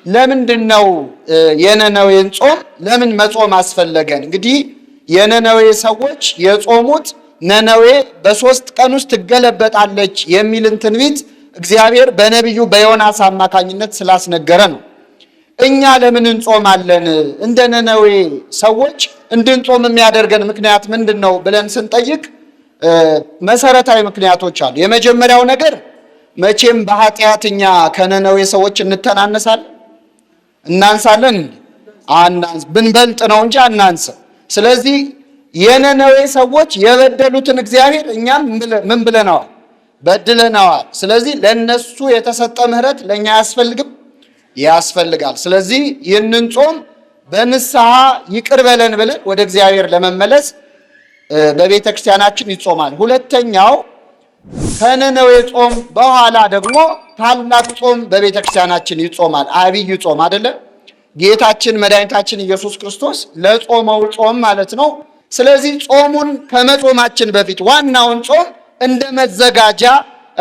ለምንድነው የነነዌን ጾም ለምን መጾም አስፈለገን? እንግዲህ የነነዌ ሰዎች የጾሙት ነነዌ በ3 ቀን ውስጥ ትገለበጣለች የሚልን ትንቢት እግዚአብሔር በነቢዩ በዮናስ አማካኝነት ስላስነገረ ነው። እኛ ለምን እንጾማለን? እንደ ነነዌ ሰዎች እንድንጾም የሚያደርገን ምክንያት ምንድነው ብለን ስንጠይቅ መሰረታዊ ምክንያቶች አሉ። የመጀመሪያው ነገር መቼም በኃጢአት እኛ ከነነዌ ሰዎች እናንሳለን? ብንበልጥ ነው እንጂ አናንስ። ስለዚህ የነነዌ ሰዎች የበደሉትን እግዚአብሔር እኛም ምን ብለናል? በድለናል። ስለዚህ ለነሱ የተሰጠ ምህረት ለኛ ያስፈልጋል። ስለዚህ ይህንን ጾም በንስሐ ይቅር በለን ብለን ወደ እግዚአብሔር ለመመለስ በቤተ ክርስቲያናችን ይጾማል። ሁለተኛው ከነነዌ ጾም በኋላ ደግሞ ታላቅ ጾም በቤተ ክርስቲያናችን ይጾማል። አብይ ጾም አይደለ? ጌታችን መድኃኒታችን ኢየሱስ ክርስቶስ ለጾመው ጾም ማለት ነው። ስለዚህ ጾሙን ከመጾማችን በፊት ዋናውን ጾም እንደ መዘጋጃ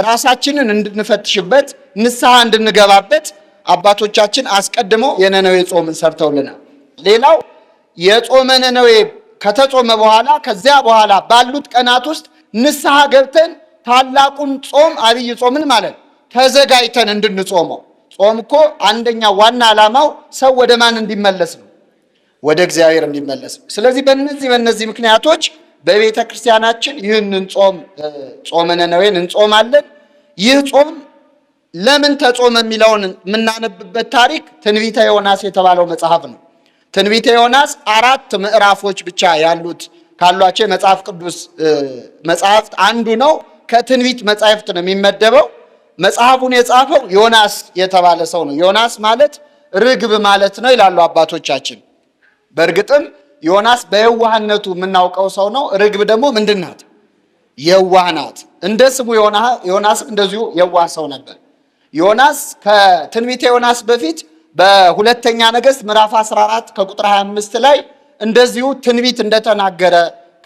ራሳችንን እንድንፈትሽበት ንስሐ እንድንገባበት አባቶቻችን አስቀድመው የነነዌ ጾምን ሰርተውልናል። ሌላው የጾመ ነነዌ ከተጾመ በኋላ ከዚያ በኋላ ባሉት ቀናት ውስጥ ንስሐ ገብተን ታላቁን ጾም አብይ ጾምን ማለት ተዘጋጅተን እንድንጾመው። ጾም እኮ አንደኛ ዋና ዓላማው ሰው ወደ ማን እንዲመለስ ነው? ወደ እግዚአብሔር እንዲመለስ። ስለዚህ በእነዚህ ምክንያቶች በቤተ ክርስቲያናችን ይህንን ጾመ ነነዌን እንጾማለን። ይህ ጾም ለምን ተጾመ የሚለውን የምናነብበት ታሪክ ትንቢተ ዮናስ የተባለው መጽሐፍ ነው። ትንቢተ ዮናስ 4 ምዕራፎች ብቻ ካሏቸው የመጽሐፍ ቅዱስ መጽሐፍት አንዱ ነው። ከትንቢት መጽሐፍት ነው የሚመደበው። መጽሐፉን የጻፈው ዮናስ የተባለ ሰው ነው። ዮናስ ማለት ርግብ ማለት ነው ይላሉ አባቶቻችን። በእርግጥም ዮናስ በየዋህነቱ የምናውቀው ሰው ነው። ርግብ ደግሞ ምንድን ናት? የዋህ ናት። እንደ ስሙ ዮናስም እንደዚሁ የዋህ ሰው ነበር። ዮናስ ከትንቢተ ዮናስ በፊት በሁለተኛ ነገሥት ምዕራፍ 14 ከቁጥር 25 ላይ እንደዚሁ ትንቢት እንደተናገረ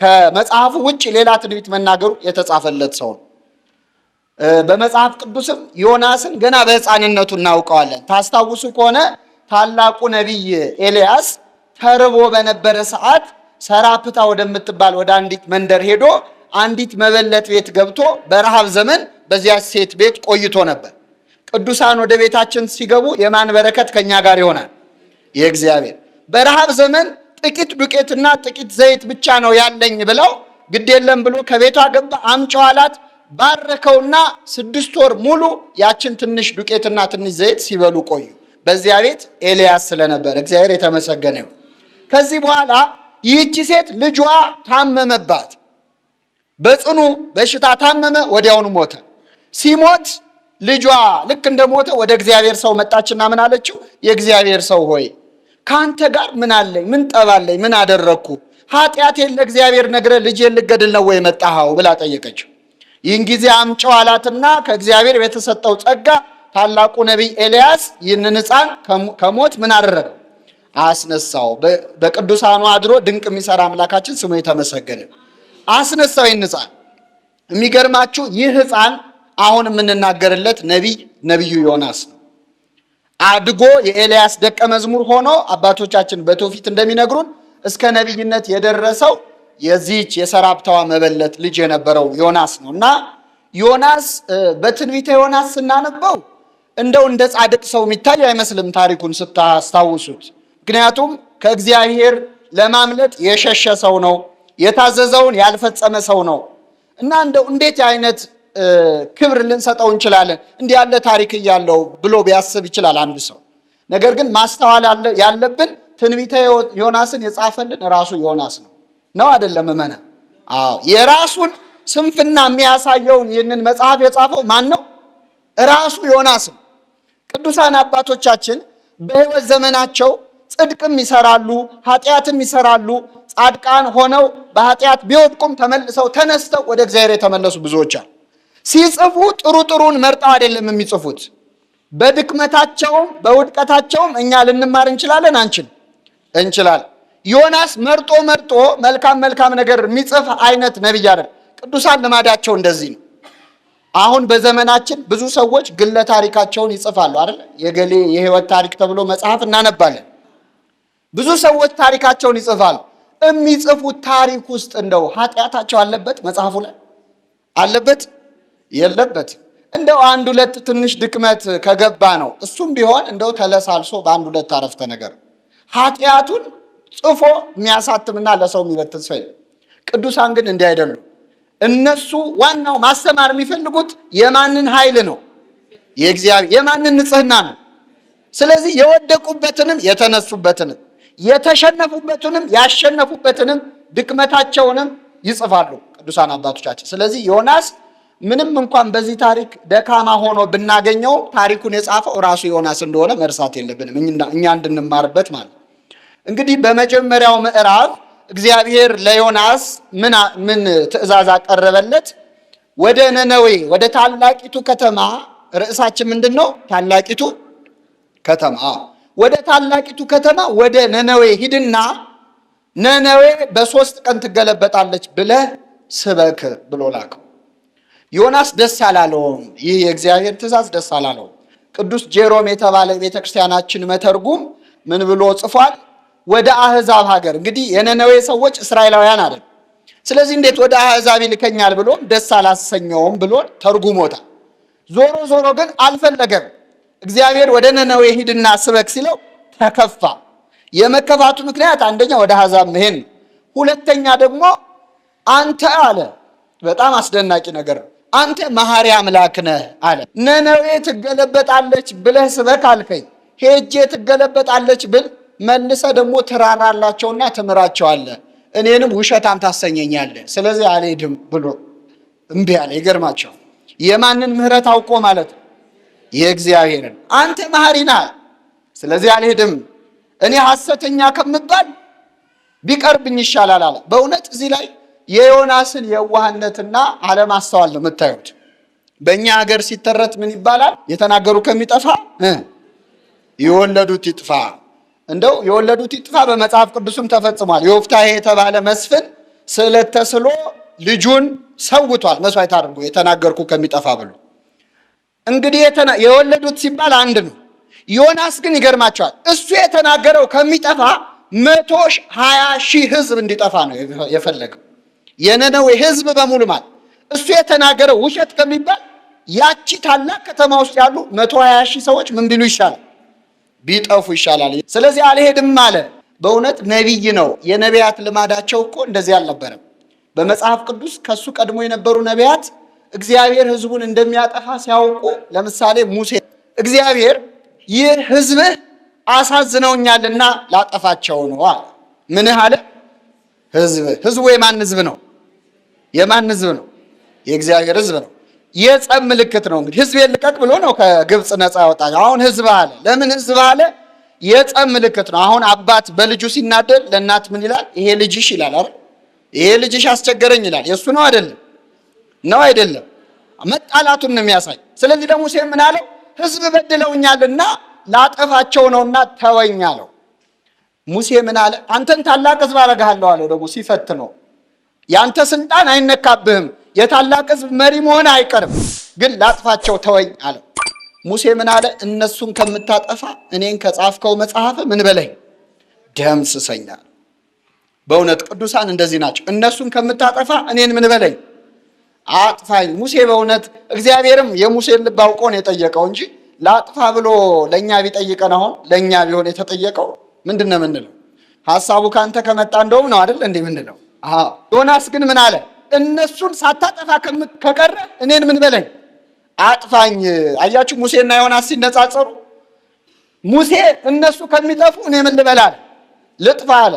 ከመጽሐፉ ውጭ ሌላ ትንቢት መናገሩ የተጻፈለት ሰው ነው። በመጽሐፍ ቅዱስም ዮናስን ገና በሕፃንነቱ እናውቀዋለን። ታስታውሱ ከሆነ ታላቁ ነቢይ ኤልያስ ተርቦ በነበረ ሰዓት ሰራፕታ ወደምትባል ወደ አንዲት መንደር ሄዶ አንዲት መበለት ቤት ገብቶ በረሃብ ዘመን በዚያ ሴት ቤት ቆይቶ ነበር። ቅዱሳን ወደ ቤታችን ሲገቡ የማን በረከት ከኛ ጋር ይሆናል? የእግዚአብሔር። በረሃብ ዘመን ጥቂት ዱቄትና ጥቂት ዘይት ብቻ ነው ያለኝ ብለው ግድ የለም ብሎ ከቤቷ ገባ። አምጪው አላት። ባረከውና 6 ወር ሙሉ ያችን ትንሽ ዱቄትና ትንሽ ዘይት ሲበሉ ቆዩ። በዚያ ቤት ኤልያስ ስለነበር እግዚአብሔር የተመሰገነ ይሁን። ከዚህ በኋላ ይህቺ ሴት ልጇ ታመመባት፣ በጽኑ በሽታ ታመመ፣ ወዲያውኑ ሞተ። ሲሞት ልጇ ልክ እንደሞተ ወደ እግዚአብሔር ሰው መጣችና ምን አለችው? የእግዚአብሔር ሰው ሆይ ከአንተ ጋር ምን አለኝ? ምን ጠባለኝ? ምን አደረግኩ? ኃጢአቴን ለእግዚአብሔር ነግረህ ልጄን ልገድል ነው ወይ መጣኸው ብላ ጠየቀችው። ይህን ጊዜ አምጪው አላትና ከእግዚአብሔር የተሰጠው ጸጋ ታላቁ ነቢይ ኤልያስ ይህንን ሕፃን ከሞት ምን አደረገው? አስነሳው። በቅዱሳኑ አድሮ ድንቅ የሚሰራ አምላካችን ስሙ የተመሰገነ። አስነሳው ይህን ሕፃን። የሚገርማችሁ ይህ ሕፃን አሁን የምንናገርለት ነቢዩ ዮናስ ነው። አድጎ የኤልያስ ደቀ መዝሙር ሆኖ አባቶቻችን በትውፊት እንደሚነግሩን እስከ ነቢይነት የደረሰው የዚህች የሰራፕታዋ መበለት ልጅ የነበረው ዮናስ ነው። እና ዮናስ በትንቢተ ዮናስ ስናነበው እንደው እንደ ጻድቅ ሰው የሚታይ አይመስልም ታሪኩን ስታስታውሱት። ምክንያቱም ከእግዚአብሔር ለማምለጥ የሸሸ ሰው ነው፣ የታዘዘውን ያልፈጸመ ሰው ነው። እና እንደው እንዴት አይነት ክብር ልንሰጠው እንችላለን እንዲህ ያለ ታሪክ እያለው ብሎ ቢያስብ ይችላል አንድ ሰው። ነገር ግን ማስተዋል ያለብን ትንቢተ ዮናስን የጻፈልን ራሱ ዮናስ ነው አይደለም? መና የራሱን ስንፍና የሚያሳየውን ይህንን መጽሐፍ የጻፈው ማን ነው? ራሱ ዮናስ ነው። ቅዱሳን አባቶቻችን በሕይወት ዘመናቸው ጽድቅም ይሰራሉ፣ ኃጢአትም ይሰራሉ። ጻድቃን ሆነው በኃጢአት ቢወድቁም ተመልሰው ተነስተው ወደ እግዚአብሔር የተመለሱ ብዙዎች አሉ። ሲጽፉ ጥሩን መርጠው አይደለም የሚጽፉት። በድክመታቸውም በውድቀታቸውም እኛ ልንማር እንችላለን እንችላለን። ዮናስ መርጦ መልካም ነገር የሚጽፍ አይነት ነቢይ አይደል። ቅዱሳን ልማዳቸው እንደዚህ ነው። አሁን በዘመናችን ብዙ ሰዎች ግለ ታሪካቸውን ይጽፋሉ አይደል? የገሌ የህይወት ታሪክ ተብሎ መጽሐፍ እናነባለን። ብዙ ሰዎች ታሪካቸውን ይጽፋሉ። የሚጽፉት ታሪክ ውስጥ እንደው ኃጢአታቸው አለበት? መጽሐፉ ላይ አለበት? የለበት። እንደው አንድ ሁለት ትንሽ ድክመት ከገባ ነው። እሱም ቢሆን እንደው ተለሳልሶ በአንድ ሁለት አረፍተ ነገር ኃጢአቱን ጽፎ የሚያሳትምና ለሰው የሚበትን ሰው የለም። ቅዱሳን ግን እንዲህ አይደሉም። እነሱ ዋናው ማስተማር የሚፈልጉት የማንን ኃይል ነው? የእግዚአብሔር። የማንን ንጽህና ነው? ስለዚህ የወደቁበትንም የተነሱበትንም የተሸነፉበትንም ያሸነፉበትንም ድክመታቸውንም ይጽፋሉ ቅዱሳን አባቶቻችን። ስለዚህ ዮናስ ምንም እንኳን በዚህ ታሪክ ደካማ ሆኖ ብናገኘው ታሪኩን የጻፈው ራሱ ዮናስ እንደሆነ መርሳት የለብንም፣ እኛ እንድንማርበት ማለት ነው። እንግዲህ በመጀመሪያው ምዕራፍ እግዚአብሔር ለዮናስ ምን ትእዛዝ አቀረበለት? ወደ ነነዌ ወደ ታላቂቱ ከተማ። ርዕሳችን ምንድን ነው? ታላቂቱ ከተማ። ወደ ታላቂቱ ከተማ ወደ ነነዌ ሂድና ነነዌ በ3 ቀን ትገለበጣለች ብለህ ስበክ ብሎ ላከው። ዮናስ ደስ አላለውም። ይህ የእግዚአብሔር ትእዛዝ ደስ አላለውም። ቅዱስ ጄሮም የተባለ ቤተክርስቲያናችን መተርጉም ምን ብሎ ጽፏል? ወደ አህዛብ ሀገር። እንግዲህ የነነዌ ሰዎች እስራኤላውያን አይደል። ስለዚህ እንዴት ወደ አህዛብ ይልከኛል ብሎ ደስ አላሰኘውም ብሎ ተርጉሞታል። ዞሮ ዞሮ ግን አልፈለገም። እግዚአብሔር ወደ ነነዌ ሂድና ስበክ ሲለው ተከፋ። የመከፋቱ ምክንያት አንደኛ ወደ አህዛብ መሄድ፣ ሁለተኛ ደግሞ አንተ አለ፣ በጣም አስደናቂ ነገር ነው፣ አንተ መሐሪ አምላክ ነህ አለ። ነነዌ ትገለበጣለች ብለህ ስበክ አልከኝ፣ ሄጄ ትገለበጣለች ብል መልሰ ደግሞ ትራራላቸውና ትምራቸዋለህ፣ እኔንም ውሸታም ታሰኘኛለህ፣ ስለዚህ አልሄድም ብሎ እምቢ አለ። ይገርማቸው። የማንን ምህረት አውቆ ማለት ነው? የእግዚአብሔርን። አንተ መሐሪ ነህ፣ ስለዚህ አልሄድም፣ እኔ ሐሰተኛ ከምባል ቢቀርብኝ ይሻላል አለ። በእውነት እዚህ ላይ የዮናስን የዋህነትና አለማስተዋል ነው የምታዩት። በእኛ ሀገር ሲተረት ምን ይባላል? የተናገሩ ከሚጠፋ የወለዱት ይጥፋ። እንደው የወለዱት ይጥፋ በመጽሐፍ ቅዱስም ተፈጽሟል። ዮፍታሔ የተባለ መስፍን ስዕለት ተስሎ ልጁን ሰውቷል፣ መስዋዕት አድርጎ የተናገርኩ ከሚጠፋ ብሎ። እንግዲህ የወለዱት ሲባል አንድ ነው። ዮናስ ግን ይገርማቸዋል። እሱ የተናገረው ከሚጠፋ 120,000 ሕዝብ እንዲጠፋ ነው የፈለገው። የነነዌ ሕዝብ በሙሉ ማለት እሱ የተናገረው ውሸት ከሚባል ያቺ ታላቅ ከተማ ውስጥ ያሉ 120,000 ሰዎች ምን ቢሉ ይሻላል? ቢጠፉ ይሻላል። ስለዚህ አልሄድም አለ። በእውነት ነቢይ ነው። የነቢያት ልማዳቸው እኮ እንደዚህ አልነበረም። በመጽሐፍ ቅዱስ ከሱ ቀድሞ የነበሩ ነቢያት እግዚአብሔር ሕዝቡን እንደሚያጠፋ ሲያውቁ፣ ለምሳሌ ሙሴ እግዚአብሔር ይህ ሕዝብህ አሳዝነውኛልና ላጠፋቸው ነው አለ። ምንህ አለ? ሕዝቡ የማን ሕዝብ ነው? የማን ሕዝብ ነው? የእግዚአብሔር ሕዝብ ነው። የጸብ ምልክት ነው። እንግዲህ ሕዝቤን ልቀቅ ብሎ ነው ከግብፅ ነፃ ያወጣቸው። አሁን ሕዝብ አለ። ለምን ሕዝብ አለ? የጸብ ምልክት ነው። አሁን አባት በልጁ ሲናደድ ለእናት ምን ይላል? ይሄ ልጅሽ ይላል አይደል? ይሄ ልጅሽ አስቸገረኝ ይላል። የእሱ ነው አይደለም? ነው አይደለም? መጣላቱን ነው የሚያሳይ። ስለዚህ ደግሞ ሙሴ ምን አለው? ሕዝብ በድለውኛልና ላጠፋቸው ነውና ተወኝ አለው። ሙሴ ምን አለ? አንተን ታላቅ ሕዝብ አደርግሃለሁ አለው። ደግሞ ሲፈትነው ያንተ ስልጣን አይነካብህም፣ የታላቅ ሕዝብ መሪ መሆን አይቀርም፣ ግን ላጥፋቸው ተወኝ አለው። ሙሴ ምን አለ? እነሱን ከምታጠፋ እኔን ከጻፍከው መጽሐፍ ምን በለኝ ደምስሰኝ። በእውነት ቅዱሳን እንደዚህ ናቸው። እነሱን ከምታጠፋ እኔን ምን በለኝ አጥፋኝ። ሙሴ በእውነት እግዚአብሔርም የሙሴን ልብ አውቆ ነው የጠየቀው እንጂ ላጥፋ ብሎ ለእኛ ቢጠይቀን አሁን ለእኛ ቢሆን የተጠየቀው ምንድን ነው የምንለው? ሀሳቡ ከአንተ ከመጣ እንደውም ነው አይደል እንዲህ ምንለው? ዮናስ ግን ምን አለ? እነሱን ሳታጠፋ ከቀረ እኔን ምን በለኝ አጥፋኝ። አያችሁ ሙሴና ዮናስ ሲነጻጸሩ፣ ሙሴ እነሱ ከሚጠፉ እኔ ምን ልበል አለ? ልጥፋ አለ።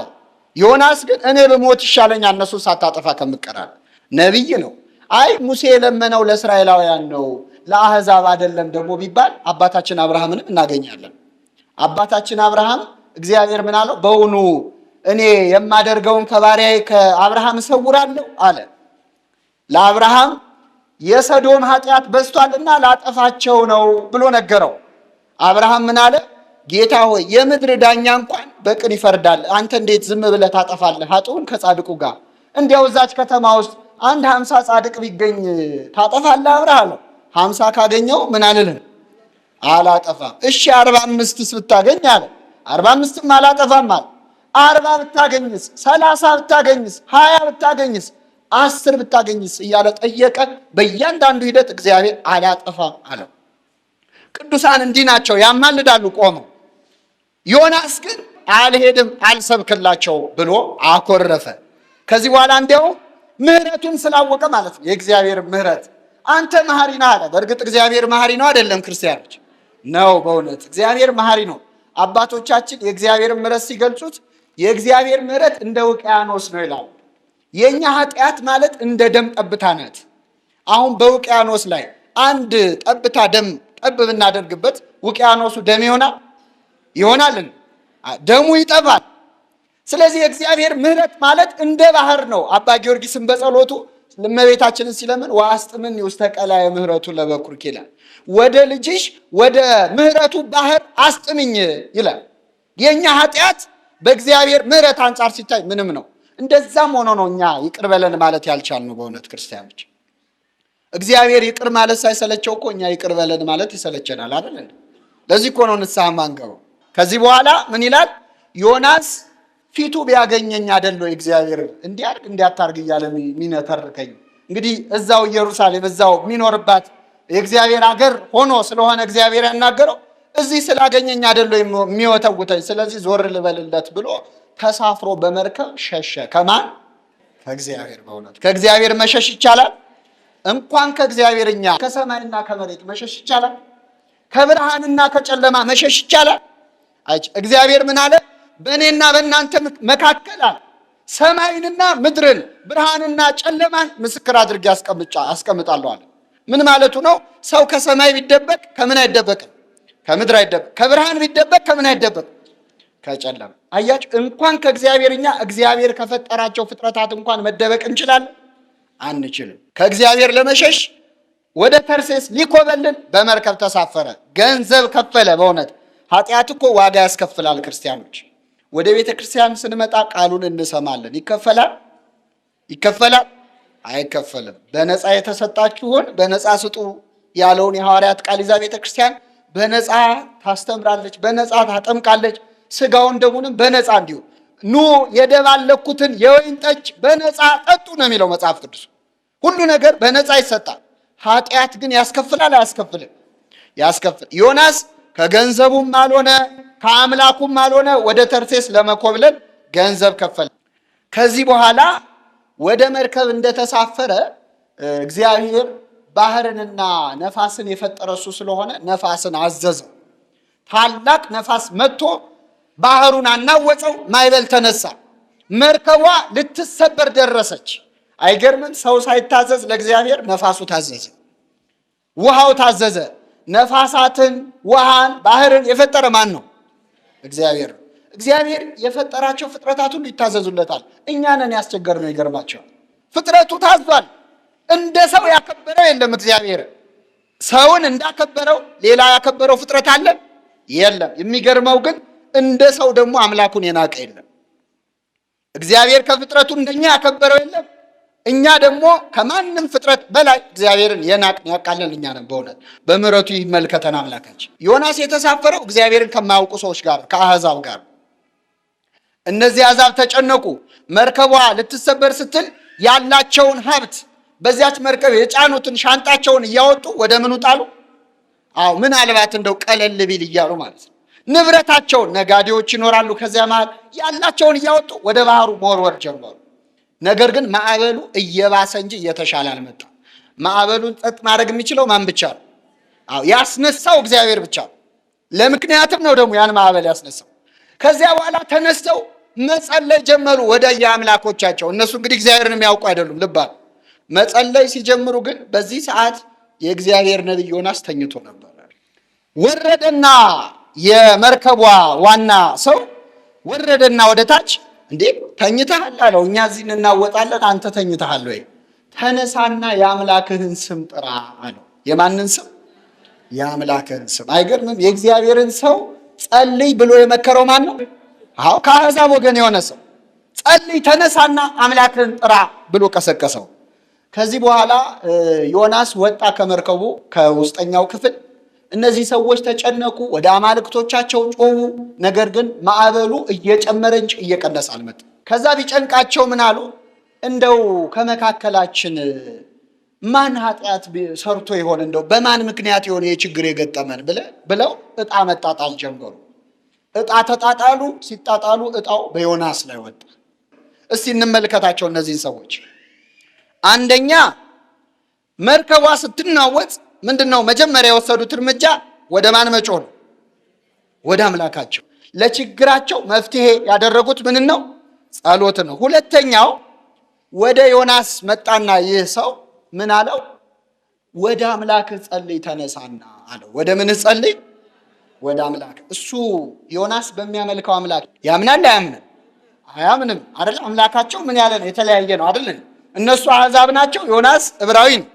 ዮናስ ግን እኔ በሞት ይሻለኛል እነሱን ሳታጠፋ ከምቀራል። ነቢይ ነው። አይ ሙሴ የለመነው ለእስራኤላውያን ነው ለአህዛብ አይደለም ደግሞ ቢባል አባታችን አብርሃምንም እናገኛለን። አባታችን አብርሃም እግዚአብሔር ምን አለው? በውኑ እኔ የማደርገውን ከባሪያዬ ከአብርሃም እሰውራለሁ አለ። ለአብርሃም የሰዶም ኃጢአት በዝቷልና ላጠፋቸው ነው ብሎ ነገረው። አብርሃም ምን አለ? ጌታ ሆይ የምድር ዳኛ እንኳን በቅን ይፈርዳል፣ አንተ እንዴት ዝም ብለህ ታጠፋለህ ኃጥኡን ከጻድቁ ጋር? እንዲያው እዛች ከተማ ውስጥ 50 ጻድቅ ቢገኝ ታጠፋለህ አብርሃም አለው። 50 ካገኘው ምን አልልም አላጠፋም። እሺ 45ስ ብታገኝ አለ። 45ም አላጠፋም አለ። 40 ብታገኝስ፣ 30 ብታገኝስ፣ 20 ብታገኝስ፣ 10 ብታገኝስ እያለ ጠየቀ። በእያንዳንዱ ሂደት እግዚአብሔር አላጠፋም አለው። ቅዱሳን እንዲህ ናቸው፣ ያማልዳሉ ቆመው። ዮናስ ግን አልሄድም አልሰብክላቸው ብሎ አኮረፈ። ከዚህ በኋላ እንዲያው ምህረቱን ስላወቀ ማለት ነው፣ የእግዚአብሔር ምህረት አንተ መሐሪ ነህ አለ። በእርግጥ እግዚአብሔር መሐሪ ነው አይደለም? ክርስቲያኖች ነው። በእውነት እግዚአብሔር መሐሪ ነው። አባቶቻችን የእግዚአብሔር ምህረት ሲገልጹት የእግዚአብሔር ምህረት እንደ ውቅያኖስ ነው ይላሉ። የኛ ኃጢአት ማለት እንደ ደም ጠብታ ናት። አሁን በውቅያኖስ ላይ አንድ ጠብታ ደም ጠብ ብናደርግበት ውቅያኖሱ ደም ይሆናልን? ደሙ ይጠፋል። ስለዚህ የእግዚአብሔር ምህረት ማለት እንደ ባህር ነው። አባ ጊዮርጊስን በጸሎቱ እመቤታችንን ሲለምን ወአስጥምኒ ውስተ ቀላየ ምህረቱ ለበኩርኪ ይላል። ወደ ልጅሽ ወደ ምህረቱ ባህር አስጥምኝ ይላል። የኛ ኃጢአት በእግዚአብሔር ምህረት አንጻር ሲታይ ምንም ነው። እንደዛም ሆኖ ነው እኛ ይቅር በለን ማለት ያልቻልነው። በእውነት ክርስቲያኖች እግዚአብሔር ይቅር ማለት ሳይሰለቸው እኮ እኛ ይቅር በለን ማለት ይሰለቸናል አይደል? ለዚህ እኮ ነው ንስሐ ማንገባው። ከዚህ በኋላ ምን ይላል? ዮናስ ፊቱ ቢያገኘኝ አይደል እግዚአብሔር እንዲያርግ እንዲያታርግ እያለ የሚነተርከኝ። እንግዲህ እዛው ኢየሩሳሌም እዛው የሚኖርባት የእግዚአብሔር ሀገር ሆኖ ስለሆነ እግዚአብሔር ያናገረው እዚህ ስላገኘኝ አይደል የሚወተውተኝ፣ ስለዚህ ዞር ልበልለት ብሎ ተሳፍሮ በመርከብ ሸሸ። ከማን? ከእግዚአብሔር። በእውነት ከእግዚአብሔር መሸሽ ይቻላል? እንኳን ከእግዚአብሔር እኛ ከሰማይና ከመሬት መሸሽ ይቻላል? ከብርሃንና ከጨለማ መሸሽ ይቻላል? እግዚአብሔር ምን አለ? በእኔና በእናንተ መካከል ሰማይንና ምድርን ብርሃንና ጨለማን ምስክር አድርጌ አስቀምጣለሁ አለ። ምን ማለቱ ነው? ሰው ከሰማይ ቢደበቅ ከምን አይደበቅም? ከምድር አይደበቅ። ከብርሃን ቢደበቅ ከምን አይደበቅ? ከጨለማ። አያችሁ፣ እንኳን ከእግዚአብሔር እኛ እግዚአብሔር ከፈጠራቸው ፍጥረታት እንኳን መደበቅ እንችላለን? አንችልም። ከእግዚአብሔር ለመሸሽ ወደ ተርሴስ ሊኮበልን በመርከብ ተሳፈረ። ገንዘብ ከፈለ። በእውነት ኃጢአት እኮ ዋጋ ያስከፍላል። ክርስቲያኖች ወደ ቤተ ክርስቲያን ስንመጣ ቃሉን እንሰማለን። ይከፈላል? አይከፈልም። በነፃ የተሰጣችሁን በነፃ ስጡ ያለውን የሐዋርያት ቃል ይዛ ቤተ ክርስቲያን በነፃ ታስተምራለች፣ በነፃ ታጠምቃለች። ስጋውን ደሙንም በነፃ እንዲሁ ኑ የደባለኩትን የወይን ጠጅ በነፃ ጠጡ ነው የሚለው መጽሐፍ ቅዱስ። ሁሉ ነገር በነፃ ይሰጣል። ኃጢአት ግን ያስከፍላል? አያስከፍልም? ያስከፍል። ዮናስ ከገንዘቡም አልሆነ ከአምላኩም አልሆነ ወደ ተርሴስ ለመኮብለል ገንዘብ ከፈለ። ከዚህ በኋላ ወደ መርከብ እንደተሳፈረ እግዚአብሔር ባህርንና ነፋስን የፈጠረ እሱ ስለሆነ ነፋስን አዘዘው። ታላቅ ነፋስ መጥቶ ባህሩን አናወፀው፣ ማዕበል ተነሳ። መርከቧ ልትሰበር ደረሰች። አይገርምም? ሰው ሳይታዘዝ ለእግዚአብሔር ነፋሱ ታዘዘ፣ ውሃው ታዘዘ። ነፋሳትን፣ ውሃን፣ ባህርን የፈጠረ ማን ነው? እግዚአብሔር። እግዚአብሔር የፈጠራቸው ፍጥረታት ሁሉ ይታዘዙለታል። እኛ ነን ያስቸገርነው። ይገርማቸዋል። ፍጥረቱ ታዟል። እንደ ሰው ያከበረው የለም። እግዚአብሔር ሰውን እንዳከበረው ሌላ ያከበረው ፍጥረት አለ? የለም። የሚገርመው ግን እንደ ሰው ደግሞ አምላኩን የናቀ የለም። እግዚአብሔር ከፍጥረቱ እንደኛ ያከበረው የለም። እኛ ደግሞ ከማንም ፍጥረት በላይ እግዚአብሔርን የናቅን ያቃለን እኛ ነን። በእውነት በምሕረቱ ይመልከተን አምላካችን። ዮናስ የተሳፈረው እግዚአብሔርን ከማያውቁ ሰዎች ጋር፣ ከአሕዛብ ጋር። እነዚህ አሕዛብ ተጨነቁ። መርከቧ ልትሰበር ስትል ያላቸውን ሀብት በዚያች መርከብ የጫኑትን ሻንጣቸውን እያወጡ ወደ ምኑ ጣሉ? አዎ ምናልባት እንደው ቀለል ቢል እያሉ ማለት ነው። ንብረታቸውን፣ ነጋዴዎች ይኖራሉ ከዚያ መሃል፣ ያላቸውን እያወጡ ወደ ባህሩ መወርወር ጀመሩ። ነገር ግን ማዕበሉ እየባሰ እንጂ እየተሻለ አልመጣም። ማዕበሉን ጸጥ ማድረግ የሚችለው ማን ብቻ ነው? አዎ ያስነሳው እግዚአብሔር ብቻ ነው። ለምክንያትም ነው ደግሞ ያን ማዕበል ያስነሳው። ከዚያ በኋላ ተነስተው መጸለይ ጀመሩ ወደ የአምላኮቻቸው። እነሱ እንግዲህ እግዚአብሔርን የሚያውቁ አይደሉም። ልባል መጸለይ ሲጀምሩ ግን በዚህ ሰዓት የእግዚአብሔር ነቢይ ዮናስ ተኝቶ ነበር። ወረደና የመርከቧ ዋና ሰው ወረደና ወደ ታች እንዴ ተኝተሃል አለው። እኛ እዚህ እናወጣለን፣ አንተ ተኝተሃል ወይ? ተነሳና የአምላክህን ስም ጥራ አለው። የማንን ስም? የአምላክህን ስም። አይገርምም? የእግዚአብሔርን ሰው ጸልይ ብሎ የመከረው ማን ነው? አዎ ከአሕዛብ ወገን የሆነ ሰው ጸልይ፣ ተነሳና አምላክህን ጥራ ብሎ ቀሰቀሰው። ከዚህ በኋላ ዮናስ ወጣ ከመርከቡ ከውስጠኛው ክፍል። እነዚህ ሰዎች ተጨነቁ፣ ወደ አማልክቶቻቸው ጮሁ። ነገር ግን ማዕበሉ እየጨመረ እንጂ እየቀነሰ አልመጣም። ከዛ ቢጨንቃቸው ምን አሉ? እንደው ከመካከላችን ማን ኃጢአት ሰርቶ ይሆን? እንደው በማን ምክንያት የሆነ የችግር የገጠመን ብለው ዕጣ መጣጣል ጀመሩ። ዕጣ ተጣጣሉ። ሲጣጣሉ ዕጣው በዮናስ ላይ ወጣ። እስቲ እንመልከታቸው እነዚህን ሰዎች። አንደኛ መርከቧ ስትናወጥ ምንድነው መጀመሪያ የወሰዱት እርምጃ? ወደ ማን መጮህ ነው? ወደ አምላካቸው። ለችግራቸው መፍትሄ ያደረጉት ምን ነው? ጸሎት ነው። ሁለተኛው ወደ ዮናስ መጣና ይህ ሰው ምን አለው? ወደ አምላክ ጸልይ ተነሳና አለው። ወደ ምን ጸልይ? ወደ አምላክ። እሱ ዮናስ በሚያመልከው አምላክ ያምናል አያምንም? አያምንም አይደል? አምላካቸው ምን ያለ ነው? የተለያየ ነው አይደል? እነሱ አሕዛብ ናቸው፣ ዮናስ ዕብራዊ ነው።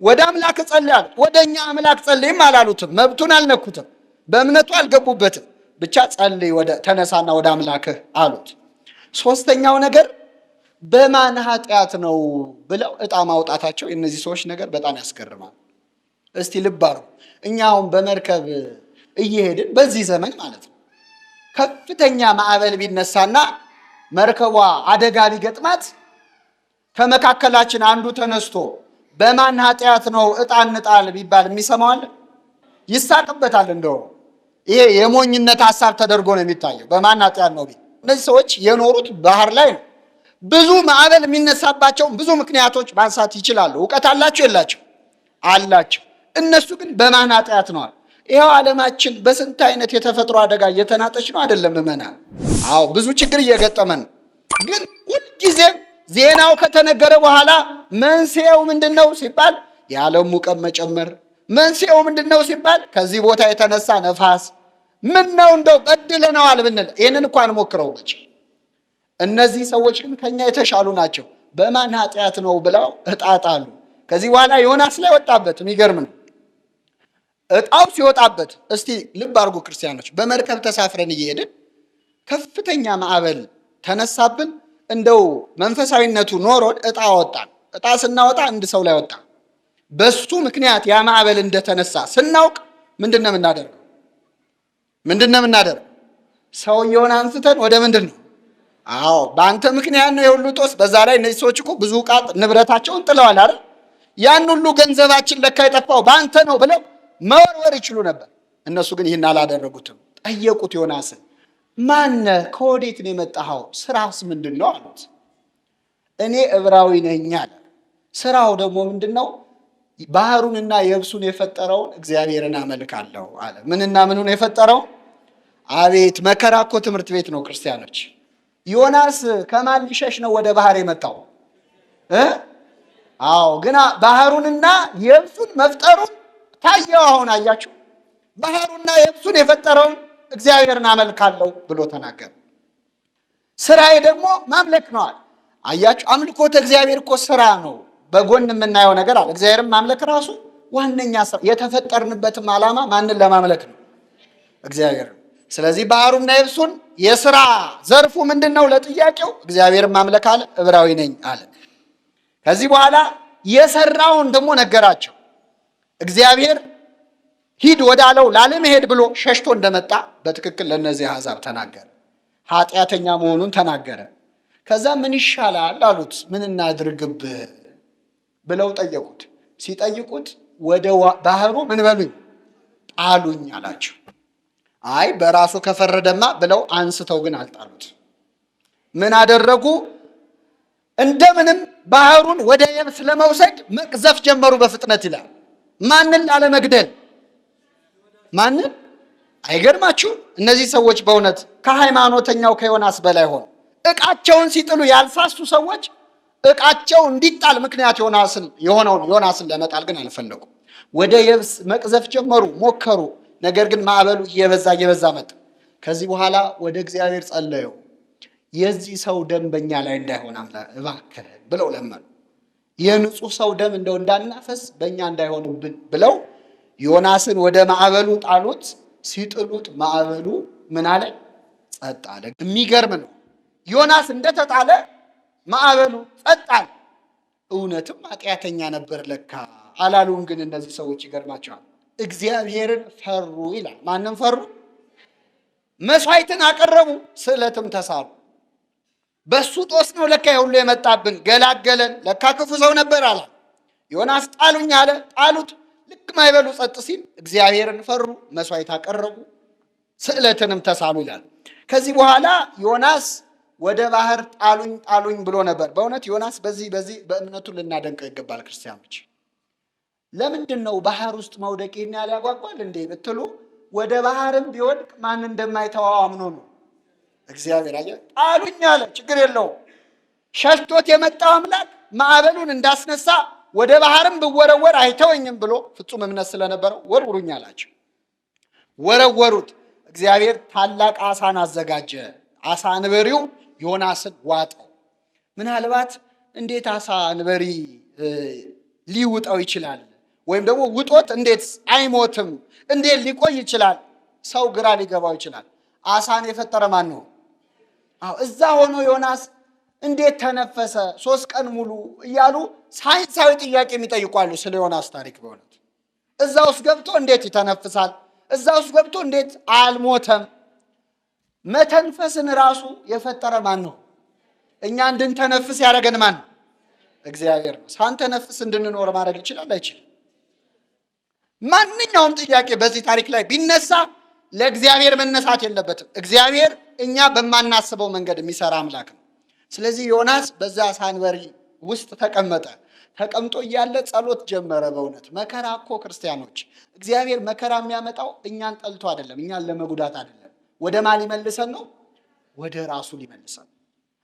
ወደ አምላክ ጸልይ አለ። ወደኛ አምላክ ጸልይም አላሉትም። መብቱን አልነኩትም። በእምነቱ አልገቡበትም። ብቻ ጸልይ፣ ተነሳና ወደ አምላክህ አሉት። ሶስተኛው ነገር በማን ኃጢአት ነው ብለው ዕጣ ማውጣታቸው የእነዚህ ሰዎች ነገር በጣም ያስገርማል። እስቲ ልብ አድርጉ። እኛ አሁን በመርከብ እየሄድን በዚህ ዘመን ማለት ነው ከፍተኛ ማዕበል ቢነሳና መርከቧ አደጋ ቢገጥማት ከመካከላችን አንዱ ተነስቶ በማን ኃጢአት ነው ዕጣ እንጣል ቢባል የሚሰማዋል? ይሳቅበታል። እንደው ይሄ የሞኝነት ሐሳብ ተደርጎ ነው የሚታየው። በማን ኃጢአት ነው ቢል እነዚህ ሰዎች የኖሩት ባህር ላይ ነው። ብዙ ማዕበል የሚነሳባቸው ብዙ ምክንያቶች ማንሳት ይችላሉ። እውቀት አላቸው የላቸው? አላቸው። እነሱ ግን በማን ኃጢአት ነው? ይኸው ዓለማችን በስንት አይነት የተፈጥሮ አደጋ እየተናጠች ነው አይደለም? ምዕመናን፣ አዎ ብዙ ችግር እየገጠመን፣ ግን ሁልጊዜም ዜናው ከተነገረ በኋላ መንስኤው ምንድነው ሲባል የዓለም ሙቀት መጨመር፣ መንስኤው ምንድነው ሲባል ከዚህ ቦታ የተነሳ ነፋስ፣ ምን ነው እንደው በድለነዋል ብንል ይህንን እንኳን ሞክረው መቼ። እነዚህ ሰዎች ግን ከኛ የተሻሉ ናቸው። በማን ኃጢአት ነው ብለው ዕጣ ጣሉ። ከዚህ በኋላ ዮናስ ላይ ወጣበት። የሚገርም ነው። ዕጣው ሲወጣበት እስቲ ልብ አድርጉ ክርስቲያኖች፣ በመርከብ ተሳፍረን እየሄድን ከፍተኛ ማዕበል ተነሳብን። እንደው መንፈሳዊነቱ ኖሮን ዕጣ ወጣን። ዕጣ ስናወጣ አንድ ሰው ላይ ወጣ። በሱ ምክንያት ያ ማዕበል እንደተነሳ ስናውቅ ምንድነው የምናደርገው? ሰውየውን አንስተን ወደ ምንድን ነው? አዎ በአንተ ምክንያት ነው የሁሉ ጦስ። በዛ ላይ እነዚህ ሰዎች እኮ ብዙ ዕቃ ንብረታቸውን ጥለዋል አይደል? ያን ሁሉ ገንዘባችን ለካ የጠፋው በአንተ ነው ብለው መወርወር ይችሉ ነበር። እነሱ ግን ይህን አላደረጉትም። ጠየቁት ዮናስን፣ ማነህ? ከወዴት ነው የመጣኸው? ስራስ ምንድን ነው አሉት። እኔ ዕብራዊ ነኝ አለ። ስራው ደግሞ ምንድን ነው? ባህሩንና የብሱን የፈጠረውን እግዚአብሔርን አመልካለሁ አለ። ምንና ምኑን የፈጠረው? አቤት መከራ እኮ ትምህርት ቤት ነው ክርስቲያኖች። ዮናስ ከማን ሊሸሽ ነው ወደ ባህር የመጣው? አዎ ግና ባህሩንና የብሱን መፍጠሩን ታየው። አሁን አያችሁ፣ ባህሩና የብሱን የፈጠረውን እግዚአብሔርን አመልካለሁ ብሎ ተናገረ። ስራዬ ደግሞ ማምለክ ነዋል። አያችሁ፣ አምልኮተ እግዚአብሔር እኮ ስራ ነው። በጎን የምናየው ነገር አለ። እግዚአብሔርን ማምለክ ራሱ ዋነኛ ስራ። የተፈጠርንበትም ዓላማ ማንን ለማምለክ ነው? እግዚአብሔር። ስለዚህ ባህሩና የብሱን የስራ ዘርፉ ምንድን ነው? ለጥያቄው እግዚአብሔርን ማምለክ አለ። ዕብራዊ ነኝ አለ። ከዚህ በኋላ የሰራውን ደግሞ ነገራቸው። እግዚአብሔር ሂድ ወዳለው ላለመሄድ ብሎ ሸሽቶ እንደመጣ በትክክል ለእነዚህ አሕዛብ ተናገረ። ኃጢአተኛ መሆኑን ተናገረ። ከዛ ምን ይሻላል አሉት። ምን እናድርግብህ ብለው ጠየቁት። ሲጠይቁት ወደ ባህሩ ምን በሉኝ ጣሉኝ አላቸው። አይ በራሱ ከፈረደማ ብለው አንስተው ግን አልጣሉት። ምን አደረጉ? እንደምንም ባህሩን ወደ የብስ ለመውሰድ መቅዘፍ ጀመሩ በፍጥነት ይላል። ማንን ላለመግደል? ማንን? አይገርማችሁ? እነዚህ ሰዎች በእውነት ከሃይማኖተኛው ከዮናስ በላይ ሆኑ። ዕቃቸውን ሲጥሉ ያልሳሱ ሰዎች ዕቃቸው እንዲጣል ምክንያት የሆነውን ዮናስን ለመጣል ግን አልፈለጉም። ወደ የብስ መቅዘፍ ጀመሩ፣ ሞከሩ። ነገር ግን ማዕበሉ እየበዛ መጣ። ከዚህ በኋላ ወደ እግዚአብሔር ጸለዩ። የዚህ ሰው ደም በእኛ ላይ እንዳይሆን እባክህ ብለው ለመኑ። የንጹህ ሰው ደም እንደው እንዳናፈስ በእኛ እንዳይሆንብን ብለው ዮናስን ወደ ማዕበሉ ጣሉት። ሲጥሉት ማዕበሉ ምን አለ? ጸጥ አለ። የሚገርም ነው። ዮናስ እንደተጣለ ማዕበሉ ጸጥ አለ። እውነትም ኃጢአተኛ ነበር ለካ አላሉም። ግን እነዚህ ሰዎች ይገርማቸዋል። እግዚአብሔርን ፈሩ ይላል። ማንም ፈሩ? መስዋዕትን አቀረቡ፣ ስዕለትም ተሳሉ። በሱ ጦስ ነው ለካ ሁሉ የመጣብን። ገላገለን። ለካ ክፉ ሰው ነበር አለ። ዮናስ ጣሉኝ አለ፣ ጣሉት። ልክ ማይበሉ ጸጥ ሲል እግዚአብሔርን ፈሩ፣ መስዋዕት አቀረቡ፣ ስዕለትንም ተሳሉ ይላል። ከዚህ በኋላ ዮናስ ወደ ባህር ጣሉኝ ጣሉኝ ብሎ ነበር። በእውነት ዮናስ በዚህ በእምነቱ ልናደንቀው ይገባል ክርስቲያኖች። ለምንድን ነው ባህር ውስጥ መውደቅ ይህን ያህል ያጓጓል እንዴ ብትሉ፣ ወደ ባህርም ቢወድቅ ማን እንደማይተዋው አምኖ ነው። እግዚአብሔር አየ ጣሉኝ አለ፣ ችግር የለውም። ሸሽቶት የመጣው አምላክ ማዕበሉን እንዳስነሳ ወደ ባህርም ብወረወር አይተወኝም ብሎ ፍጹም እምነት ስለነበረው ወርውሩኝ አላቸው። ወረወሩት። እግዚአብሔር ታላቅ አሳን አዘጋጀ። አሳ አንበሪው ዮናስን ዋጠው። ምናልባት እንዴት አሳ አንበሪ ሊውጠው ይችላል? ወይም ደግሞ ውጦት እንዴት አይሞትም? እንዴት ሊቆይ ይችላል? ሰው ግራ ሊገባው ይችላል። አሳን የፈጠረ ማን ነው? እዛ ሆኖ ዮናስ እንዴት ተነፈሰ 3 ቀን ሙሉ እያሉ ሳይንሳዊ ጥያቄ የሚጠይቋሉ ስለ ዮናስ ታሪክ። በእውነት እዛ ውስጥ ገብቶ እንዴት ይተነፍሳል? እዛ ውስጥ ገብቶ እንዴት አልሞተም? መተንፈስን ራሱ የፈጠረ ማን ነው? እኛ እንድንተነፍስ ያደረገን ማን ነው? እግዚአብሔር ነው። ሳንተነፍስ እንድንኖር ማድረግ ይችላል አይችልም? ማንኛውም ጥያቄ በዚህ ታሪክ ላይ ቢነሳ ለእግዚአብሔር መነሳት የለበትም። እግዚአብሔር እኛ በማናስበው መንገድ የሚሰራ አምላክ ነው። ስለዚህ ዮናስ በዛ አሳ አንበሪ ውስጥ ተቀመጠ። ተቀምጦ እያለ ጸሎት ጀመረ። በእውነት መከራ እኮ ክርስቲያኖች፣ እግዚአብሔር መከራ የሚያመጣው እኛን ጠልቶ አይደለም፣ እኛን ለመጉዳት አይደለም። ወደ ማን ሊመልሰን ነው? ወደ ራሱ ሊመልሰን።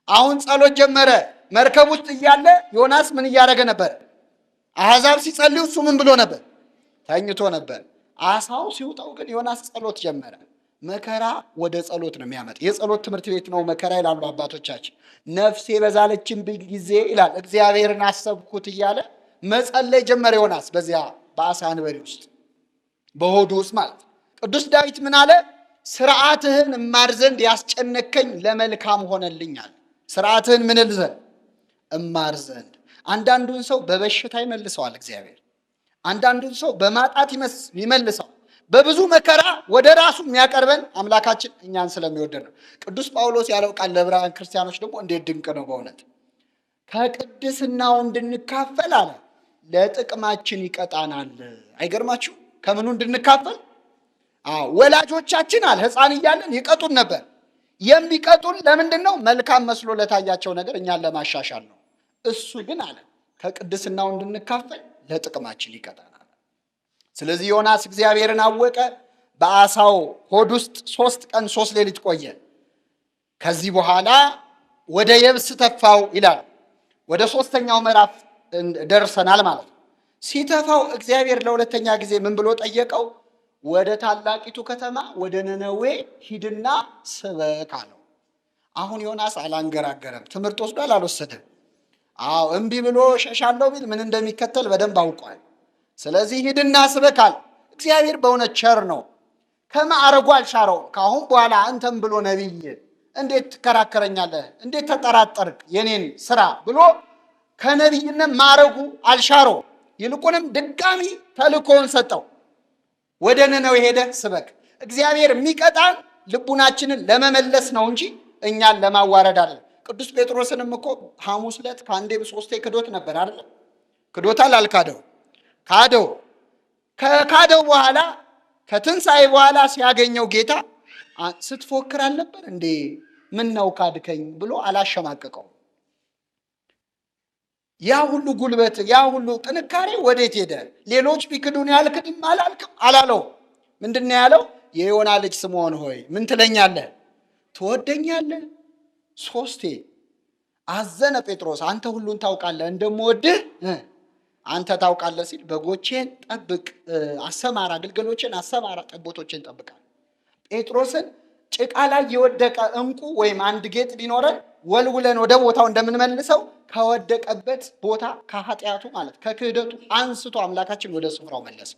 አሁን ጸሎት ጀመረ። መርከብ ውስጥ እያለ ዮናስ ምን እያደረገ ነበር? አሕዛብ ሲጸልዩ እሱ ምን ብሎ ነበር? ተኝቶ ነበር። አሳው ሲውጠው ግን ዮናስ ጸሎት ጀመረ። መከራ ወደ ጸሎት ነው የሚያመጣ። የጸሎት ትምህርት ቤት ነው መከራ ይላሉ አባቶቻችን። ነፍሴ በዛለችብኝ ጊዜ ይላል እግዚአብሔርን አሰብኩት እያለ መጸለይ ጀመረ ዮናስ በዚያ በአሳ አንበሪ ውስጥ በሆዱ ውስጥ ማለት። ቅዱስ ዳዊት ምን አለ? ስርዓትህን እማር ዘንድ ያስጨነከኝ ለመልካም ሆነልኛል። ስርዓትህን ምን እል ዘንድ? እማር ዘንድ። አንዳንዱን ሰው በበሽታ ይመልሰዋል እግዚአብሔር፣ አንዳንዱን ሰው በማጣት ይመልሰዋል። በብዙ መከራ ወደ ራሱ የሚያቀርበን አምላካችን እኛን ስለሚወደድ ነው። ቅዱስ ጳውሎስ ያለው ቃል ለዕብራውያን ክርስቲያኖች ደግሞ እንዴት ድንቅ ነው በእውነት። ከቅድስናው እንድንካፈል አለ ለጥቅማችን ይቀጣናል። አይገርማችሁ? ከምኑ እንድንካፈል? ወላጆቻችን አለ ሕፃን እያለን ይቀጡን ነበር። የሚቀጡን ለምንድን ነው? መልካም መስሎ ለታያቸው ነገር እኛን ለማሻሻል ነው። እሱ ግን አለ ከቅድስናው እንድንካፈል ለጥቅማችን ይቀጣናል። ስለዚህ ዮናስ እግዚአብሔርን አወቀ። በአሳው ሆድ ውስጥ 3 ቀን 3 ሌሊት ቆየ። ከዚህ በኋላ ወደ የብስ ተፋው ይላል። ወደ 3ኛው ምዕራፍ ደርሰናል ማለት ነው። ሲተፋው እግዚአብሔር ለሁለተኛ ጊዜ ምን ብሎ ጠየቀው? ወደ ታላቂቱ ከተማ ወደ ነነዌ ሂድና ስበክ አለው። አሁን ዮናስ አላንገራገረም። ትምህርት ወስዷል አልወሰደም? እምቢ ብሎ ሸሻለው ቢል ምን እንደሚከተል በደንብ አውቋል። ስለዚህ ሂድና ስበክ አለ። እግዚአብሔር በእውነት ቸር ነው። ከማዕረጉ አልሻረውም። ከአሁን በኋላ አንተም ብሎ ነቢይ እንዴት ትከራከረኛለህ? እንዴት ተጠራጠርክ የኔን ስራ ብሎ ከነቢይነት ማዕረጉ አልሻረው። ይልቁንም ድጋሚ ተልእኮውን ሰጠው። ወደ ነነዌ ሄደ ስበክ። እግዚአብሔር የሚቀጣን ልቡናችንን ለመመለስ ነው እንጂ እኛን ለማዋረድ አይደለም። ቅዱስ ጴጥሮስንም እኮ ሐሙስ ዕለት ከአንዴም 3 ክዶት ነበር አይደል? ክዶታል አልካደው? ካደው። ከካደው በኋላ ከትንሣኤ በኋላ ሲያገኘው ጌታ ስትፎክር አልነበር እንዴ? ምን ነው ካድከኝ ብሎ አላሸማቀቀው። ያ ሁሉ ጉልበት ያ ሁሉ ጥንካሬ ወዴት ሄደ? ሌሎች ቢክዱን ያልክድም አላልክም አላለው። ምንድን ነው ያለው? የዮና ልጅ ስምዖን ሆይ ምን ትለኛለህ? ትወደኛለህ? 3 አዘነ ጴጥሮስ። አንተ ሁሉን ታውቃለህ፣ እንደምወድህ አንተ ታውቃለህ ሲል በጎቼን ጠብቅ፣ አሰማራ፣ ግልገሎቼን አሰማራ፣ ጠቦቶቼን ጠብቃል። ጴጥሮስን ጭቃ ላይ የወደቀ እንቁ ወይም አንድ ጌጥ ቢኖረን ወልውለን ወደ ቦታው እንደምንመልሰው ከወደቀበት ቦታ ከኃጢአቱ ማለት ከክህደቱ አንስቶ አምላካችን ወደ ስፍራው መለሰ።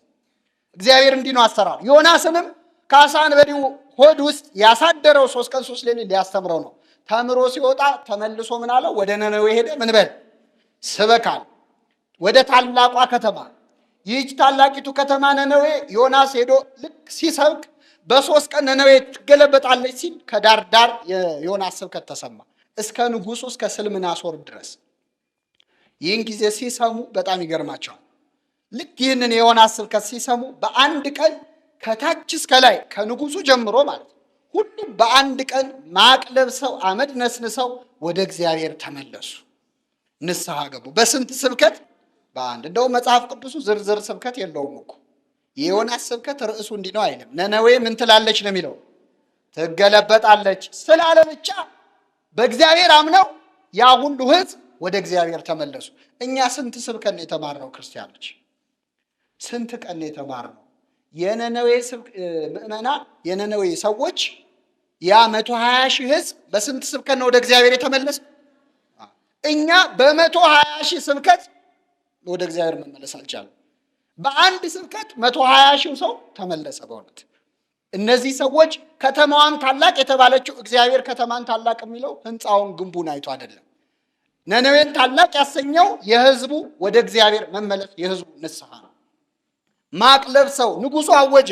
እግዚአብሔር እንዲህ ነው አሰራር። ዮናስንም ከአሳ አንበሪው ሆድ ውስጥ ያሳደረው 3 ቀን 3 ሌሊት ሊያስተምረው ነው። ተምሮ ሲወጣ ተመልሶ ምን አለው? ወደ ነነዌ ሄደ። ምን በል? ስበካል። ወደ ታላቋ ከተማ። ይህች ታላቂቱ ከተማ ነነዌ ዮናስ ሄዶ ልክ ሲሰብክ በ3 ቀን ነነዌ ትገለበጣለች ሲል ከዳር ዳር የዮናስ ስብከት ተሰማ እስከ ንጉሱ እስከ ስልምናሶር ድረስ። ይህን ጊዜ ሲሰሙ በጣም ይገርማቸዋል። ልክ ይህንን የዮናስ ስብከት ሲሰሙ በአንድ ቀን ከታች እስከ ላይ ከንጉሱ ጀምሮ ማለት ሁሉም በአንድ ቀን ማቅ ለብሰው አመድ ነስንሰው ወደ እግዚአብሔር ተመለሱ፣ ንስሐ ገቡ። በስንት ስብከት? በአንድ። እንደውም መጽሐፍ ቅዱሱ ዝርዝር ስብከት የለውም እኮ። የዮናስ ስብከት ርዕሱ እንዲህ ነው አይልም። ነነዌ ምን ትላለች ነው የሚለው፣ ትገለበጣለች ስላለ ብቻ በእግዚአብሔር አምነው ያ ሁሉ ሕዝብ ወደ እግዚአብሔር ተመለሱ። እኛ ስንት ስብከት ነው የተማርነው ክርስቲያኖች? ስንት ቀን ነው የተማርነው? የነነዌ ምዕመናን የነነዌ ሰዎች ያ 120 ሺህ ሕዝብ በስንት ስብከት ነው ወደ እግዚአብሔር የተመለሰ? እኛ በ120 ሺህ ስብከት ወደ እግዚአብሔር መመለስ አልቻለም። በአንድ ስብከት 120 ሺህ ሰው ተመለሰ። በእውነት እነዚህ ሰዎች ከተማዋን ታላቅ የተባለችው እግዚአብሔር ከተማን ታላቅ የሚለው ህንፃውን ግንቡን አይቶ አይደለም። ነነዌን ታላቅ ያሰኘው የህዝቡ ወደ እግዚአብሔር መመለስ፣ የህዝቡ ንስሐ ነው። ማቅ ለብሰው ንጉሱ አወጀ።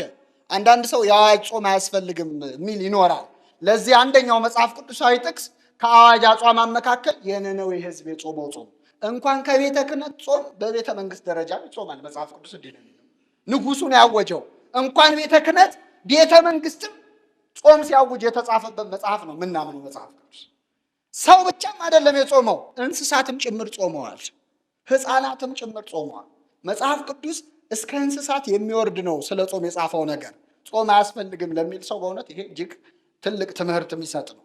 አንዳንድ ሰው የአዋጅ ጾም አያስፈልግም የሚል ይኖራል። ለዚህ አንደኛው መጽሐፍ ቅዱሳዊ ጥቅስ ከአዋጅ አጽዋማት መካከል የነነዌ ህዝብ የጾመው ጾም እንኳን ከቤተ ክህነት ጾም በቤተ መንግስት ደረጃ ይጾማል። መጽሐፍ ቅዱስ እንዲህ ነው የሚለው። ንጉሱ ነው ያወጀው። እንኳን ቤተ ክህነት ቤተ መንግስትም ጾም ሲያውጅ የተጻፈበት መጽሐፍ ነው ምናምነው መጽሐፍ ቅዱስ። ሰው ብቻም አይደለም የጾመው፣ እንስሳትም ጭምር ጾመዋል። ህፃናትም ጭምር ጾመዋል። መጽሐፍ ቅዱስ እስከ እንስሳት የሚወርድ ነው ስለ ጾም የጻፈው ነገር። ጾም አያስፈልግም ለሚል ሰው በእውነት ይሄ እጅግ ትልቅ ትምህርት የሚሰጥ ነው።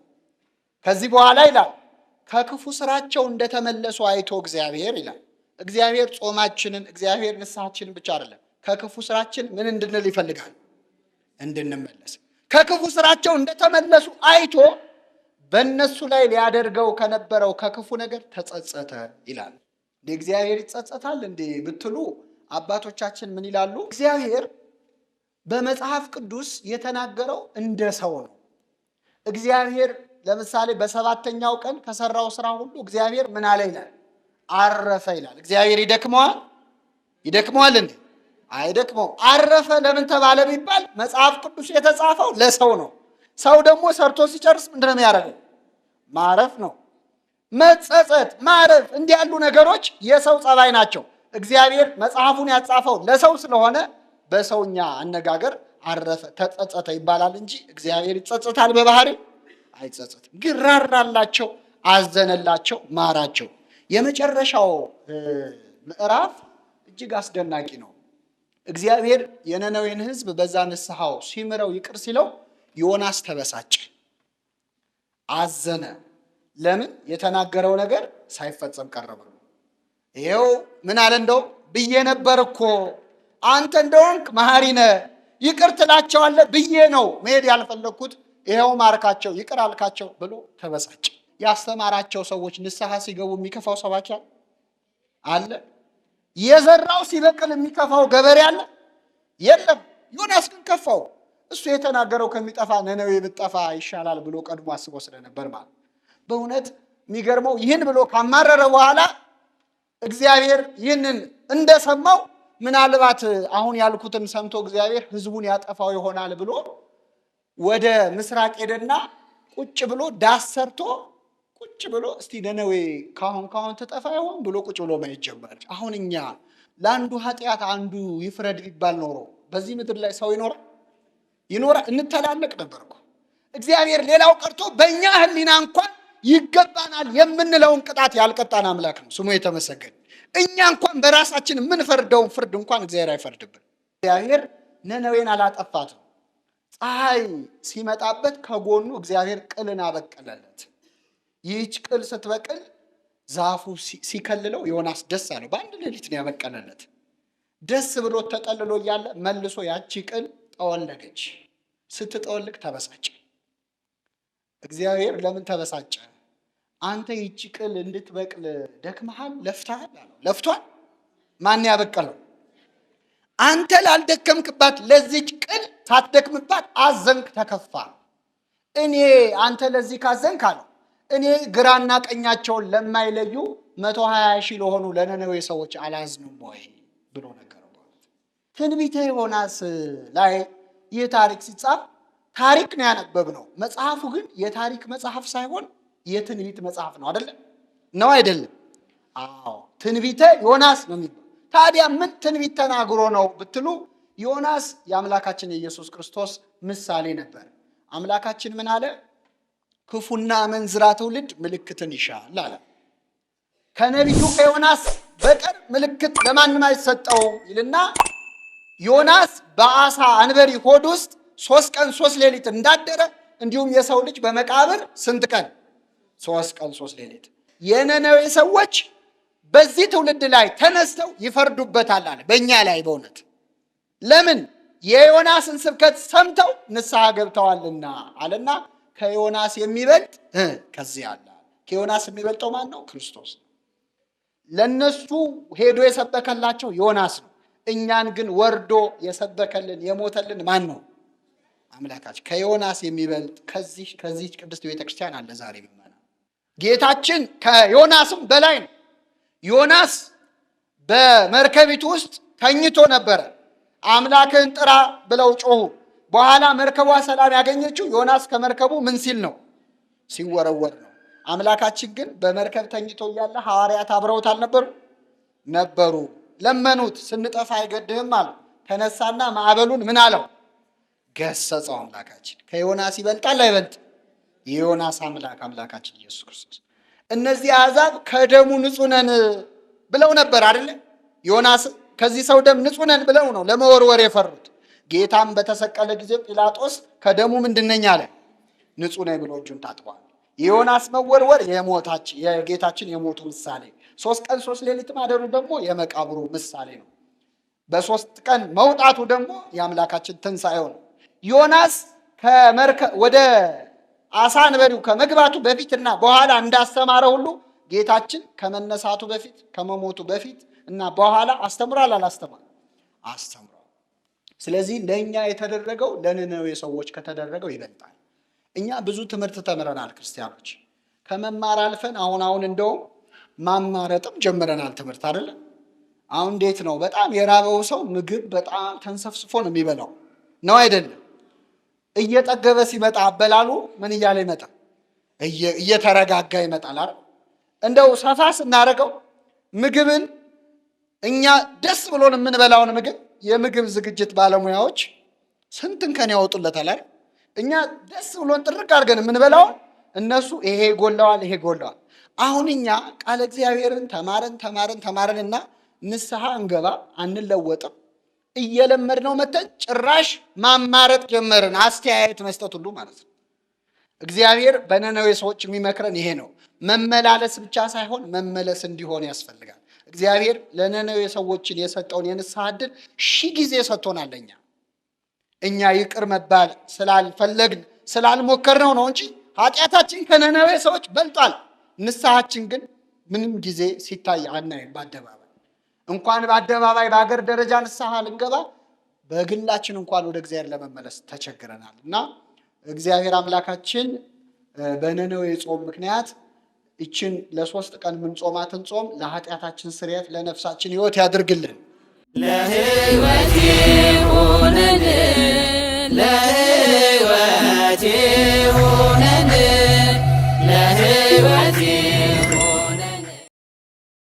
ከዚህ በኋላ ይላል ከክፉ ስራቸው እንደተመለሱ አይቶ እግዚአብሔር ይላል። እግዚአብሔር ጾማችንን እግዚአብሔር ንስሐችንን ብቻ አይደለም ከክፉ ስራችን ምን እንድንል ይፈልጋል? እንድንመለስ። ከክፉ ስራቸው እንደተመለሱ አይቶ በእነሱ ላይ ሊያደርገው ከነበረው ከክፉ ነገር ተጸጸተ ይላል። እንደ እግዚአብሔር ይጸጸታል እንዴ ብትሉ አባቶቻችን ምን ይላሉ? እግዚአብሔር በመጽሐፍ ቅዱስ የተናገረው እንደ ሰው ነው። እግዚአብሔር ለምሳሌ በሰባተኛው ቀን ከሰራው ስራ ሁሉ እግዚአብሔር ምን አለ ይላል? አረፈ ይላል። እግዚአብሔር ይደክመዋል እንዴ? አይደክመው። አረፈ ለምን ተባለ ቢባል መጽሐፍ ቅዱስ የተጻፈው ለሰው ነው። ሰው ደግሞ ሰርቶ ሲጨርስ ምንድነው የሚያደርገው? ማረፍ ነው። መጸጸት፣ ማረፍ እንዲህ ያሉ ነገሮች የሰው ጸባይ ናቸው። እግዚአብሔር መጽሐፉን ያጻፈው ለሰው ስለሆነ በሰውኛ አነጋገር አረፈ ተጸጸተ ይባላል እንጂ እግዚአብሔር ይጸጸታል በባህሪው አይጸጸትም። ግን ራራላቸው፣ አዘነላቸው፣ ማራቸው። የመጨረሻው ምዕራፍ እጅግ አስደናቂ ነው። እግዚአብሔር የነነዌን ሕዝብ በዛ ንስሐው ሲምረው ይቅር ሲለው ዮናስ ተበሳጨ፣ አዘነ። ለምን? የተናገረው ነገር ሳይፈጸም ቀረበ። ይሄው ምን አለ? እንደው ብዬ ነበር እኮ አንተ እንደሆንክ መሐሪ ነህ ይቅር ትላቸዋለህ ብዬ ነው መሄድ ያልፈለግኩት፣ ይሄው ማርካቸው ይቅር አልካቸው ብሎ ተበሳጨ። ያስተማራቸው ሰዎች ንስሐ ሲገቡ የሚከፋው ሰባኪ አለ? የዘራው ሲበቅል የሚከፋው ገበሬ አለ? የለም። ዮናስ ግን ከፋው። እሱ የተናገረው ከሚጠፋ ነነዌ ብትጠፋ ይሻላል ብሎ ቀድሞ አስቦ ስለነበር ማለት። በእውነት የሚገርመው ይህን ብሎ ካማረረ በኋላ እግዚአብሔር ይህንን እንደሰማው ምናልባት አሁን ያልኩትን ሰምቶ እግዚአብሔር ሕዝቡን ያጠፋው ይሆናል ብሎ ወደ ምስራቅ ሄደና ቁጭ ብሎ ዳስ ሰርቶ ቁጭ ብሎ እስቲ ነነዌ ካሁን ትጠፋ ይሆን ብሎ ቁጭ ብሎ ማየት ጀመረ። አሁን እኛ ለአንዱ ኃጢአት አንዱ ይፍረድ ቢባል ኖሮ በዚህ ምድር ላይ ሰው ይኖራል? እንተላለቅ ነበር እኮ። እግዚአብሔር ሌላው ቀርቶ በእኛ ሕሊና እንኳን ይገባናል የምንለውን ቅጣት ያልቀጣን አምላክ ነው፣ ስሙ የተመሰገነ። እኛ እንኳን በራሳችን የምንፈርደውን ፍርድ እንኳን እግዚአብሔር አይፈርድብን። እግዚአብሔር ነነዌን አላጠፋትም። ፀሐይ ሲመጣበት ከጎኑ እግዚአብሔር ቅልን አበቀለለት። ይህች ቅል ስትበቅል ዛፉ ሲከልለው ዮናስ ደስ አለው። በአንድ ሌሊት ነው ያበቀለለት። ደስ ብሎ ተጠልሎ እያለ መልሶ ያቺ ቅል ጠወለገች። ስትጠወልግ ተበሳጨ። እግዚአብሔር ለምን ተበሳጨ? አንተ ይቺ ቅል እንድትበቅል ደክመሃል፣ ለፍተሃል አለው። ለፍቷል? ማን ያበቀለው? አንተ ላልደከምክባት ለዚች ቅል ሳትደክምባት አዘንክ፣ ተከፋ። እኔ አንተ ለዚህ ካዘንክ አለው እኔ ግራና ቀኛቸውን ለማይለዩ 120 ሺህ ለሆኑ ለነነዌ ሰዎች አላዝንም ወይ ብሎ ነገረው። ትንቢተ ዮናስ ላይ ይህ ታሪክ ሲጻፍ ታሪክ ነው ያነበብነው። መጽሐፉ ግን የታሪክ መጽሐፍ ሳይሆን የትንቢት መጽሐፍ ነው አይደለም? ነው አይደለም? አዎ ትንቢተ ዮናስ ነው የሚባለው። ታዲያ ምን ትንቢት ተናግሮ ነው ብትሉ ዮናስ የአምላካችን የኢየሱስ ክርስቶስ ምሳሌ ነበር። አምላካችን ምን አለ? ክፉና አመንዝራ ትውልድ ምልክትን ይሻል አለ። ከነቢዩ ከዮናስ በቀር ምልክት ለማንም አይሰጠውም ይልና ዮናስ በአሳ አንበሪ ሆድ ውስጥ 3 ቀን 3 ሌሊት እንዳደረ እንዲሁም የሰው ልጅ በመቃብር ስንት ቀን? 3 ቀን 3 ሌሊት። የነነዌ ሰዎች በዚህ ትውልድ ላይ ተነስተው ይፈርዱበታል አለ፣ በእኛ ላይ በእውነት ለምን? የዮናስን ስብከት ሰምተው ንስሐ ገብተዋልና አለና ከዮናስ የሚበልጥ ከዚህ አለ። ከዮናስ የሚበልጠው ማን ነው? ክርስቶስ። ለነሱ ሄዶ የሰበከላቸው ዮናስ ነው። እኛን ግን ወርዶ የሰበከልን የሞተልን ማን ነው? አምላካችን። ከዮናስ የሚበልጥ ከዚህ ቅድስት ቤተክርስቲያን አለ ዛሬ ምእመናን። ጌታችን ከዮናስም በላይ ነው። ዮናስ በመርከቢቱ ውስጥ ተኝቶ ነበረ። አምላክህን ጥራ ብለው ጮሁ። በኋላ መርከቧ ሰላም ያገኘችው ዮናስ ከመርከቡ ምን ሲል ነው? ሲወረወር ነው። አምላካችን ግን በመርከብ ተኝቶ እያለ ሐዋርያት አብረውት አልነበሩ? ነበሩ። ለመኑት። ስንጠፋ አይገድህም አሉ። ተነሳና ማዕበሉን ምን አለው? ገሰጸው። አምላካችን ከዮናስ ይበልጣል አይበልጥ? የዮናስ አምላካችን ኢየሱስ ክርስቶስ። እነዚህ አሕዛብ ከደሙ ንጹህ ነን ብለው ነበር አይደለ? ዮናስ ከዚህ ሰው ደም ንጹህ ነን ብለው ነው ለመወርወር የፈሩት። ጌታም በተሰቀለ ጊዜ ጲላጦስ ከደሙ ምንድነኝ አለ? ንጹህ ነኝ ብሎ እጁን ታጥቧል። የዮናስ መወርወር የጌታችን የሞቱ ምሳሌ፣ 3 ቀን 3 ሌሊት ማደሩ ደግሞ የመቃብሩ ምሳሌ ነው። በ3 ቀን መውጣቱ ደግሞ የአምላካችን ትንሣኤው ነው። ዮናስ ወደ አሳ አንበሪው ከመግባቱ በፊትና በኋላ እንዳስተማረ ሁሉ ጌታችን ከመነሳቱ በፊት ከመሞቱ በፊት እና በኋላ አስተምሯል አላስተማር? አስተምሯል። ስለዚህ ለእኛ የተደረገው ለነነዌ ሰዎች ከተደረገው ይበልጣል። እኛ ብዙ ትምህርት ተምረናል ክርስቲያኖች። ከመማር አልፈን አሁን እንደውም ማማረጥም ጀምረናል ትምህርት አይደለም? አሁን እንዴት ነው? በጣም የራበው ሰው ምግብ በጣም ተንሰፍስፎ ነው የሚበላው ነው አይደለም? እየጠገበ ሲመጣ አበላሉ ምን እያለ ይመጣል? እየተረጋጋ ይመጣል አይደል? እንደው ሰፋ ስናደርገው ምግብን እኛ ደስ ብሎን የምንበላውን ምግብ የምግብ ዝግጅት ባለሙያዎች ስንትን ከን ያወጡለታል አይደል? እኛ ደስ ብሎን ጥርቅ አድርገን የምንበላውን እነሱ ይሄ ጎለዋል ይሄ ጎለዋል። አሁን እኛ ቃለ እግዚአብሔርን ተማረንና ንስሐ እንገባ አንለወጥም። እየለመድነው መተን ጭራሽ ማማረጥ ጀመርን፣ አስተያየት መስጠት ሁሉ ማለት ነው። እግዚአብሔር በነነዌ ሰዎች የሚመክረን ይሄ ነው። መመላለስ ብቻ ሳይሆን መመለስ እንዲሆን ያስፈልጋል። እግዚአብሔር ለነነዌ ሰዎችን የሰጠውን የንስሐ ዕድል 1000 ጊዜ ሰጥቶናል። እኛ ይቅር መባል ስላልፈለግን ስላልሞከርነው ነው እንጂ ኃጢአታችን ከነነዌ ሰዎች በልጧል። ንስሐችን ግን ምንም ጊዜ ሲታይ አናይም። በአደባባይ እንኳን በአደባባይ በአገር ደረጃ ንስሐ ልንገባ በግላችን እንኳን ወደ እግዚአብሔር ለመመለስ ተቸግረናል። እና እግዚአብሔር አምላካችን በነነዌ ጾም ምክንያት ይችን ለ3 ቀን ምንጾማትን ጾም ለኃጢአታችን ስርየት ለነፍሳችን ሕይወት ያድርግልን። ለሕይወቴ ሆነልን ለሕይወቴ